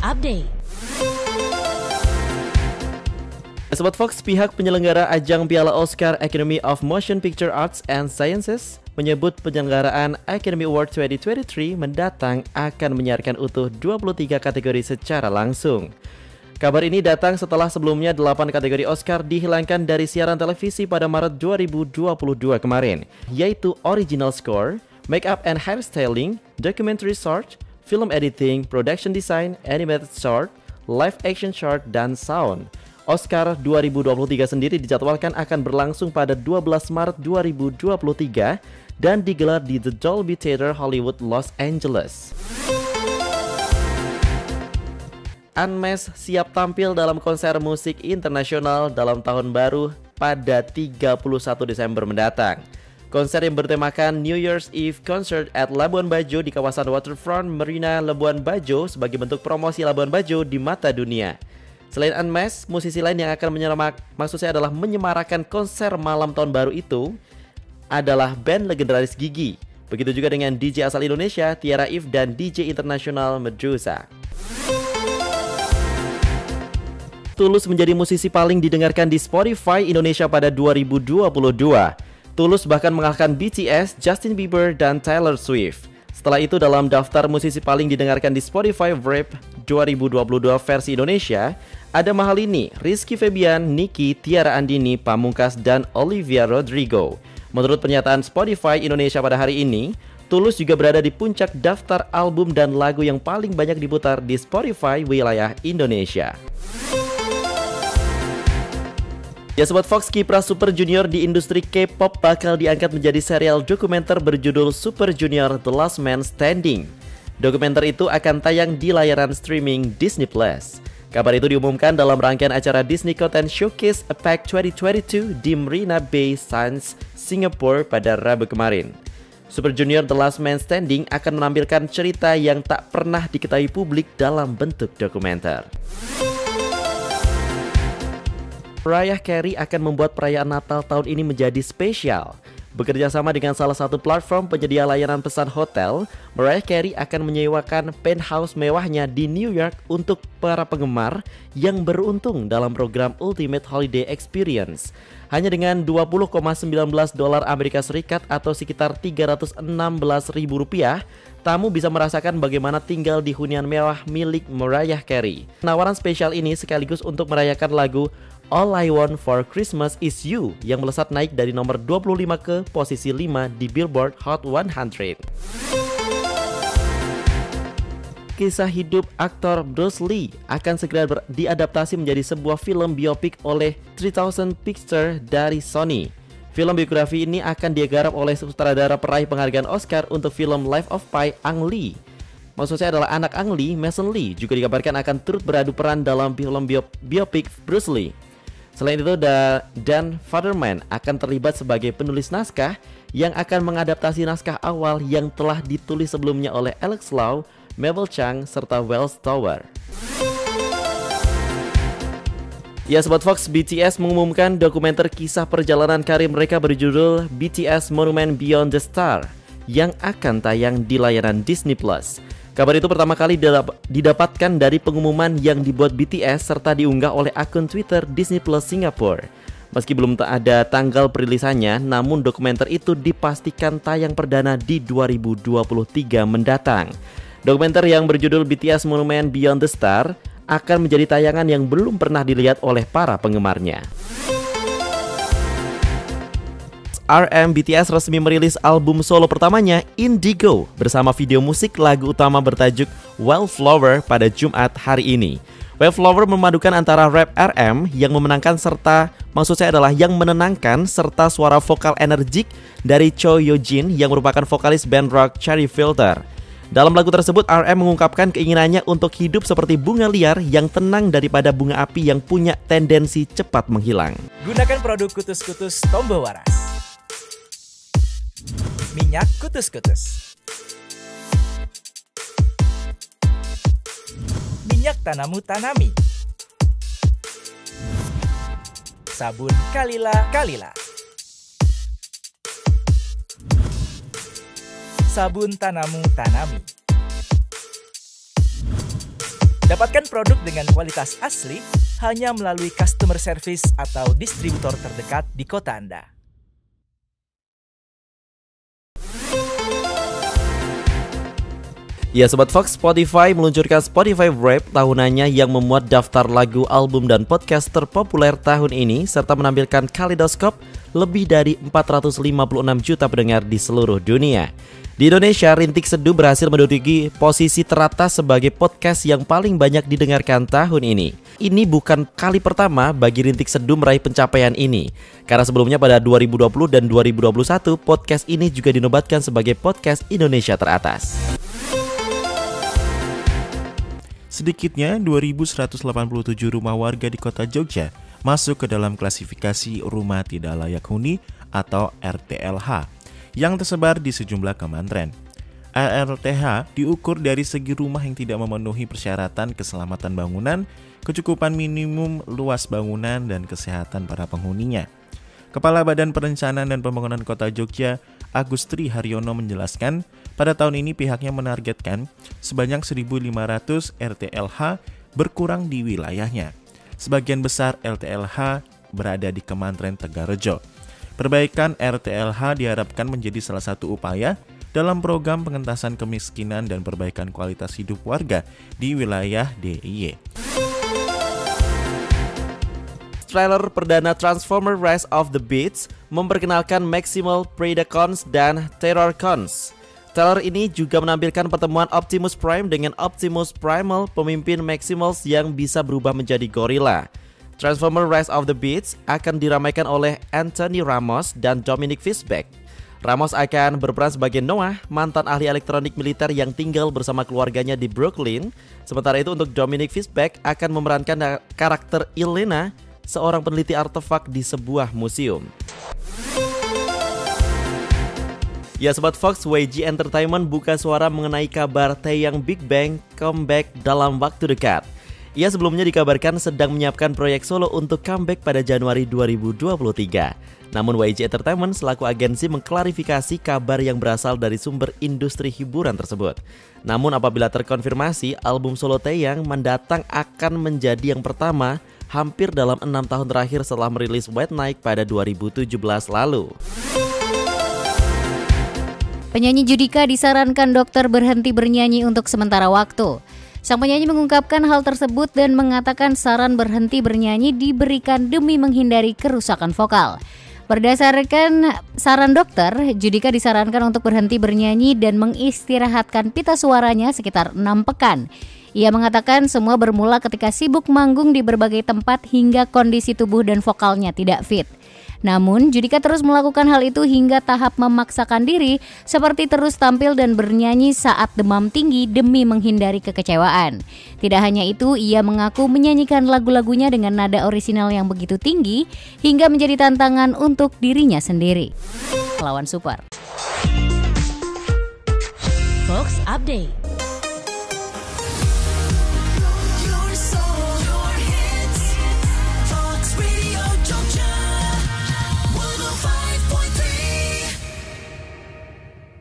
Update. Sobat Fox, pihak penyelenggara ajang Piala Oscar Academy of Motion Picture Arts and Sciences menyebut penyelenggaraan Academy Award 2023 mendatang akan menyiarkan utuh 23 kategori secara langsung. Kabar ini datang setelah sebelumnya 8 kategori Oscar dihilangkan dari siaran televisi pada Maret 2022 kemarin, yaitu Original Score, Makeup and Hairstyling, Documentary Short, Film Editing, Production Design, Animated Short, Live Action Short, dan Sound. Oscar 2023 sendiri dijadwalkan akan berlangsung pada 12 Maret 2023 dan digelar di The Dolby Theater Hollywood, Los Angeles. Unmesh siap tampil dalam konser musik internasional dalam tahun baru pada 31 Desember mendatang. Konser yang bertemakan New Year's Eve Concert at Labuan Bajo di kawasan Waterfront Marina Labuan Bajo sebagai bentuk promosi Labuan Bajo di mata dunia. Selain Unmesh, musisi lain yang akan menyemarakan konser malam tahun baru itu adalah band legendaris Gigi. Begitu juga dengan DJ asal Indonesia, Tiara If, dan DJ internasional Medusa. Tulus menjadi musisi paling didengarkan di Spotify Indonesia pada 2022. Tulus bahkan mengalahkan BTS, Justin Bieber, dan Taylor Swift. Setelah itu dalam daftar musisi paling didengarkan di Spotify Wrapped 2022 versi Indonesia, ada Mahalini, Rizky Febian, Niki, Tiara Andini, Pamungkas, dan Olivia Rodrigo. Menurut pernyataan Spotify Indonesia pada hari ini, Tulus juga berada di puncak daftar album dan lagu yang paling banyak diputar di Spotify wilayah Indonesia. Ya Sobat Fox, kiprah Super Junior di industri K-pop bakal diangkat menjadi serial dokumenter berjudul Super Junior The Last Man Standing. Dokumenter itu akan tayang di layanan streaming Disney+. Kabar itu diumumkan dalam rangkaian acara Disney Content Showcase APEC 2022 di Marina Bay Sands, Singapura pada Rabu kemarin. Super Junior The Last Man Standing akan menampilkan cerita yang tak pernah diketahui publik dalam bentuk dokumenter. Mariah Carey akan membuat perayaan Natal tahun ini menjadi spesial. Bekerja sama dengan salah satu platform penyedia layanan pesan hotel, Mariah Carey akan menyewakan penthouse mewahnya di New York untuk para penggemar yang beruntung dalam program Ultimate Holiday Experience. Hanya dengan $20,19 Amerika Serikat atau sekitar Rp316.000, tamu bisa merasakan bagaimana tinggal di hunian mewah milik Mariah Carey. Penawaran spesial ini sekaligus untuk merayakan lagu All I Want for Christmas Is You yang melesat naik dari nomor 25 ke posisi 5 di Billboard Hot 100. Kisah hidup aktor Bruce Lee akan segera diadaptasi menjadi sebuah film biopik oleh 3000 Pictures dari Sony. Film biografi ini akan digarap oleh sutradara peraih penghargaan Oscar untuk film Life of Pi, Ang Lee. Maksudnya adalah anak Ang Lee, Mason Lee, juga dikabarkan akan turut beradu peran dalam film biopik Bruce Lee. Selain itu, Dan Fatherman akan terlibat sebagai penulis naskah yang akan mengadaptasi naskah awal yang telah ditulis sebelumnya oleh Alex Lau, Mabel Chang, serta Wells Tower. Ya Sobat Fox, BTS mengumumkan dokumenter kisah perjalanan karir mereka berjudul BTS Monument Beyond the Star yang akan tayang di layanan Disney+. Kabar itu pertama kali didapatkan dari pengumuman yang dibuat BTS serta diunggah oleh akun Twitter Disney Plus Singapore. Meski belum ada tanggal perilisannya, namun dokumenter itu dipastikan tayang perdana di 2023 mendatang. Dokumenter yang berjudul BTS Monument Beyond the Star akan menjadi tayangan yang belum pernah dilihat oleh para penggemarnya. RM BTS resmi merilis album solo pertamanya, Indigo, bersama video musik lagu utama bertajuk Wildflower pada Jumat hari ini. Wildflower memadukan antara rap RM yang menenangkan serta suara vokal energik dari Cho Yojin yang merupakan vokalis band rock Cherry Filter. Dalam lagu tersebut, RM mengungkapkan keinginannya untuk hidup seperti bunga liar yang tenang daripada bunga api yang punya tendensi cepat menghilang. Gunakan produk Kutus-Kutus Tombo Waras. Minyak Kutus-Kutus. Minyak Tanamu Tanami. Sabun Kalila Kalila. Sabun Tanamu Tanami. Dapatkan produk dengan kualitas asli hanya melalui customer service atau distributor terdekat di kota Anda. Ya Sobat Fox, Spotify meluncurkan Spotify Wrapped tahunannya yang memuat daftar lagu, album, dan podcast terpopuler tahun ini serta menampilkan kaleidoskop lebih dari 456 juta pendengar di seluruh dunia. Di Indonesia, Rintik Seduh berhasil menduduki posisi teratas sebagai podcast yang paling banyak didengarkan tahun ini. Ini bukan kali pertama bagi Rintik Seduh meraih pencapaian ini, karena sebelumnya pada 2020 dan 2021 podcast ini juga dinobatkan sebagai podcast Indonesia teratas. Sedikitnya 2.187 rumah warga di kota Jogja masuk ke dalam klasifikasi rumah tidak layak huni atau RTLH yang tersebar di sejumlah kementerian. RTLH diukur dari segi rumah yang tidak memenuhi persyaratan keselamatan bangunan, kecukupan minimum luas bangunan, dan kesehatan para penghuninya. Kepala Badan Perencanaan dan Pembangunan Kota Jogja, Agustri Haryono menjelaskan, pada tahun ini pihaknya menargetkan sebanyak 1.500 RTLH berkurang di wilayahnya. Sebagian besar RTLH berada di Kementerian Tegarrejo. Perbaikan RTLH diharapkan menjadi salah satu upaya dalam program pengentasan kemiskinan dan perbaikan kualitas hidup warga di wilayah DIY. Trailer perdana Transformers Rise of the Beasts memperkenalkan Maximal, Predacons, dan Terrorcons. Trailer ini juga menampilkan pertemuan Optimus Prime dengan Optimus Primal, pemimpin Maximals yang bisa berubah menjadi gorila. Transformers Rise of the Beasts akan diramaikan oleh Anthony Ramos dan Dominic Fishback. Ramos akan berperan sebagai Noah, mantan ahli elektronik militer yang tinggal bersama keluarganya di Brooklyn. Sementara itu untuk Dominic Fishback akan memerankan karakter Elena, seorang peneliti artefak di sebuah museum. Ya Sobat Fox, YG Entertainment buka suara mengenai kabar Taeyang Big Bang comeback dalam waktu dekat. Ia sebelumnya dikabarkan sedang menyiapkan proyek solo untuk comeback pada Januari 2023. Namun YG Entertainment selaku agensi mengklarifikasi kabar yang berasal dari sumber industri hiburan tersebut. Namun apabila terkonfirmasi, album solo Taeyang mendatang akan menjadi yang pertama hampir dalam 6 tahun terakhir setelah merilis White Night pada 2017 lalu. Penyanyi Judika disarankan dokter berhenti bernyanyi untuk sementara waktu. Sang penyanyi mengungkapkan hal tersebut dan mengatakan saran berhenti bernyanyi diberikan demi menghindari kerusakan vokal. Berdasarkan saran dokter, Judika disarankan untuk berhenti bernyanyi dan mengistirahatkan pita suaranya sekitar 6 pekan. Ia mengatakan semua bermula ketika sibuk manggung di berbagai tempat hingga kondisi tubuh dan vokalnya tidak fit. Namun, Judika terus melakukan hal itu hingga tahap memaksakan diri seperti terus tampil dan bernyanyi saat demam tinggi demi menghindari kekecewaan. Tidak hanya itu, ia mengaku menyanyikan lagu-lagunya dengan nada orisinal yang begitu tinggi hingga menjadi tantangan untuk dirinya sendiri. Lawan Super. Fox Update.